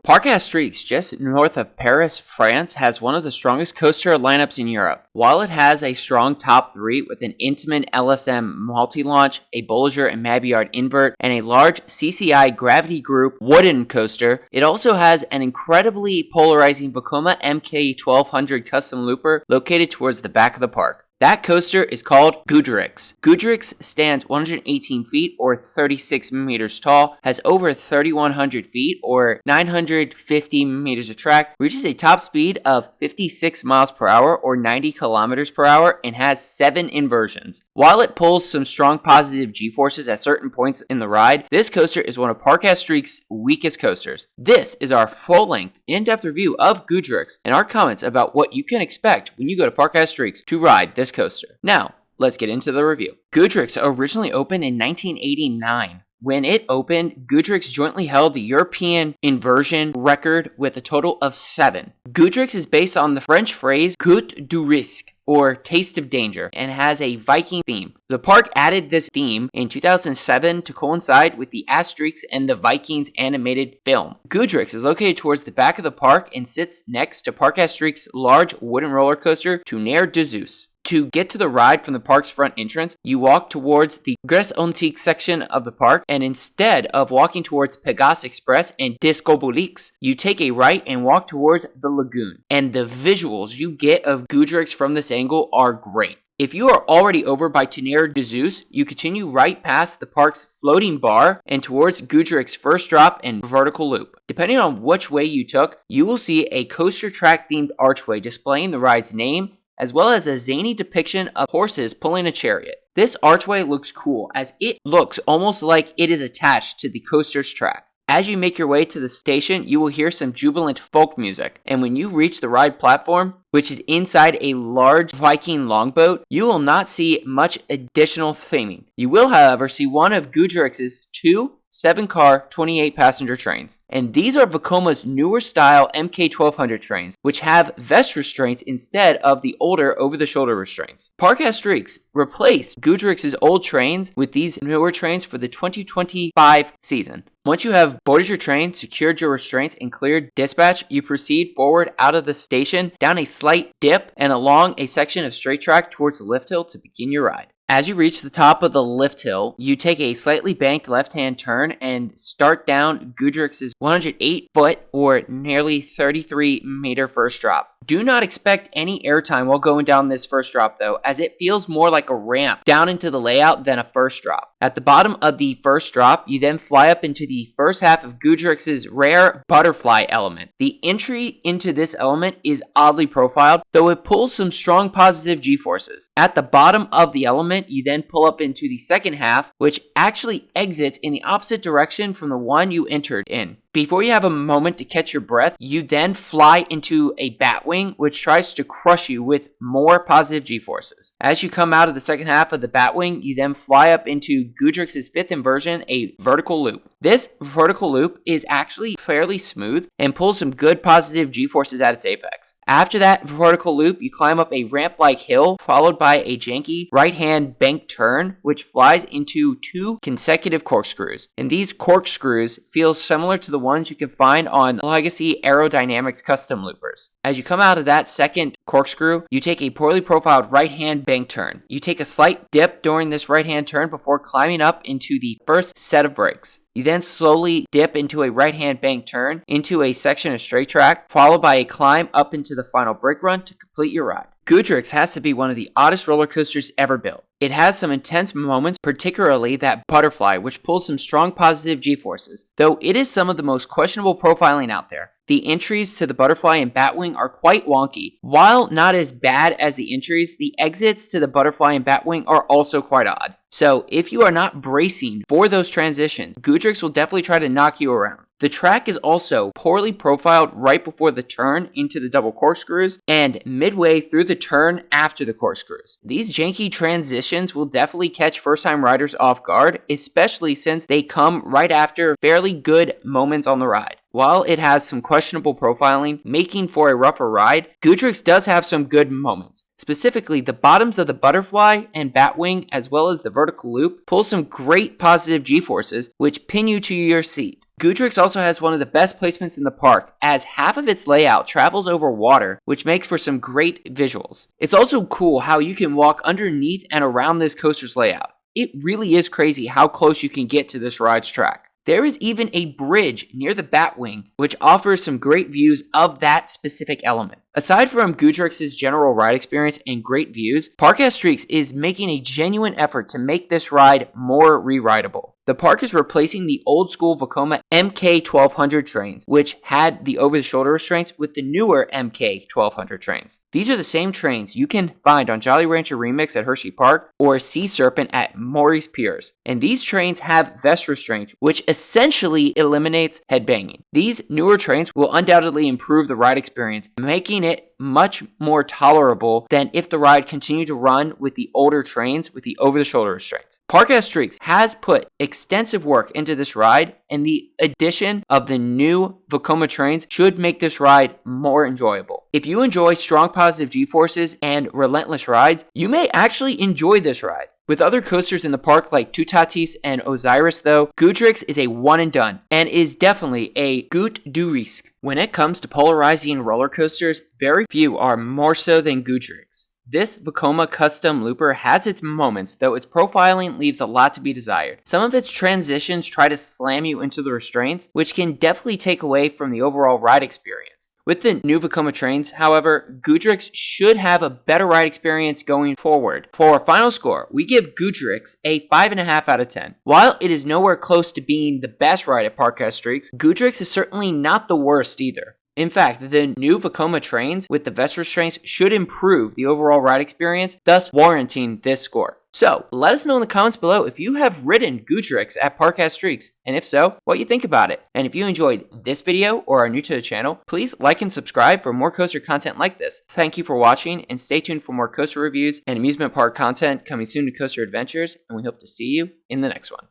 Parc Astérix, just north of Paris, France, has one of the strongest coaster lineups in Europe. While it has a strong top 3 with an Intamin LSM multi-launch, a Bolliger and Maillard invert, and a large CCI Gravity Group wooden coaster, it also has an incredibly polarizing Vekoma MK1200 custom looper located towards the back of the park. That coaster is called Goudurix. Goudurix stands 118 feet or 36 meters tall, has over 3,100 feet or 950 meters of track, reaches a top speed of 56 miles per hour or 90 kilometers per hour, and has 7 inversions. While it pulls some strong positive G-forces at certain points in the ride, this coaster is one of Parc Astérix's weakest coasters. This is our full-length, in-depth review of Goudurix and our comments about what you can expect when you go to Parc Astérix to ride this coaster. Now, let's get into the review. Goudurix originally opened in 1989. When it opened, Goudurix jointly held the European inversion record with a total of 7. Goudurix is based on the French phrase Goudurix, or Taste of Danger, and has a Viking theme. The park added this theme in 2007 to coincide with the Asterix and the Vikings animated film. Goudurix is located towards the back of the park and sits next to Parc Astérix's large wooden roller coaster, Tonnerre de Zeus. To get to the ride from the park's front entrance, you walk towards the Grèce Antique section of the park, and instead of walking towards Pegasus Express and Discobolix, you take a right and walk towards the lagoon. And the visuals you get of Goudurix from this angle are great. If you are already over by Tonnerre de Zeus, you continue right past the park's floating bar and towards Goudurix's first drop and vertical loop. Depending on which way you took, you will see a coaster track themed archway displaying the ride's name, as well as a zany depiction of horses pulling a chariot. This archway looks cool as it looks almost like it is attached to the coaster's track. As you make your way to the station, you will hear some jubilant folk music, and when you reach the ride platform, which is inside a large Viking longboat, you will not see much additional theming. You will, however, see one of Goudurix's 2 7-car, 28-passenger trains. And these are Vekoma's newer style MK1200 trains, which have vest restraints instead of the older over-the-shoulder restraints. Parc Astérix replaced Goudurix's old trains with these newer trains for the 2025 season. Once you have boarded your train, secured your restraints, and cleared dispatch, you proceed forward out of the station, down a slight dip, and along a section of straight track towards the lift hill to begin your ride. As you reach the top of the lift hill, you take a slightly banked left-hand turn and start down Goudurix's 108-foot or nearly 33-meter first drop. Do not expect any airtime while going down this first drop though, as it feels more like a ramp down into the layout than a first drop. At the bottom of the first drop, you then fly up into the first half of Goudurix's rare butterfly element. The entry into this element is oddly profiled, though it pulls some strong positive G-forces. At the bottom of the element, you then pull up into the second half, which actually exits in the opposite direction from the one you entered in. Before you have a moment to catch your breath, you then fly into a batwing, which tries to crush you with more positive G-forces. As you come out of the second half of the batwing, you then fly up into Goudurix's 5th inversion, a vertical loop. This vertical loop is actually fairly smooth and pulls some good positive G-forces at its apex. After that vertical loop, you climb up a ramp-like hill, followed by a janky right-hand bank turn, which flies into 2 consecutive corkscrews. And these corkscrews feel similar to the ones you can find on Legacy Aerodynamics custom loopers. As you come out of that second corkscrew, you take a poorly profiled right-hand bank turn. You take a slight dip during this right-hand turn before climbing up into the first set of brakes. You then slowly dip into a right-hand bank turn into a section of straight track, followed by a climb up into the final brake run to complete your ride. Goudurix has to be one of the oddest roller coasters ever built. It has some intense moments, particularly that butterfly, which pulls some strong positive G-forces, though it is some of the most questionable profiling out there. The entries to the butterfly and batwing are quite wonky. While not as bad as the entries, the exits to the butterfly and batwing are also quite odd. So if you are not bracing for those transitions, Goudurix will definitely try to knock you around. The track is also poorly profiled right before the turn into the double corkscrews and midway through the turn after the corkscrews. These janky transitions will definitely catch first-time riders off guard, especially since they come right after fairly good moments on the ride. While it has some questionable profiling, making for a rougher ride, Goudurix does have some good moments. Specifically, the bottoms of the butterfly and batwing, as well as the vertical loop, pull some great positive G-forces, which pin you to your seat. Goudurix also has one of the best placements in the park, as half of its layout travels over water, which makes for some great visuals. It's also cool how you can walk underneath and around this coaster's layout. It really is crazy how close you can get to this ride's track. There is even a bridge near the Batwing, which offers some great views of that specific element. Aside from Goudurix's general ride experience and great views, Parc Astérix is making a genuine effort to make this ride more re-rideable. The park is replacing the old school Vekoma MK1200 trains, which had the over-the-shoulder restraints, with the newer MK1200 trains. These are the same trains you can find on Jolly Rancher Remix at Hershey Park or Sea Serpent at Maurice Piers. And these trains have vest restraints, which essentially eliminates headbanging. These newer trains will undoubtedly improve the ride experience, making it much more tolerable than if the ride continued to run with the older trains with the over-the-shoulder restraints. Parc Astérix has put extensive work into this ride, and the addition of the new Vekoma trains should make this ride more enjoyable. If you enjoy strong positive G-forces and relentless rides, you may actually enjoy this ride. With other coasters in the park like Toutatis and Osiris though, Goudurix is a one and done, and is definitely a Goudurix. When it comes to polarizing roller coasters, very few are more so than Goudurix. This Vekoma custom looper has its moments, though its profiling leaves a lot to be desired. Some of its transitions try to slam you into the restraints, which can definitely take away from the overall ride experience. With the new Vekoma trains, however, Goudurix should have a better ride experience going forward. For our final score, we give Goudurix a 5.5 out of 10. While it is nowhere close to being the best ride at Parc Astérix, Goudurix is certainly not the worst either. In fact, the new Vekoma trains with the vest restraints should improve the overall ride experience, thus warranting this score. So, let us know in the comments below if you have ridden Goudurix at Parc Astérix, and if so, what you think about it. And if you enjoyed this video or are new to the channel, please like and subscribe for more coaster content like this. Thank you for watching, and stay tuned for more coaster reviews and amusement park content coming soon to Coaster Adventures, and we hope to see you in the next one.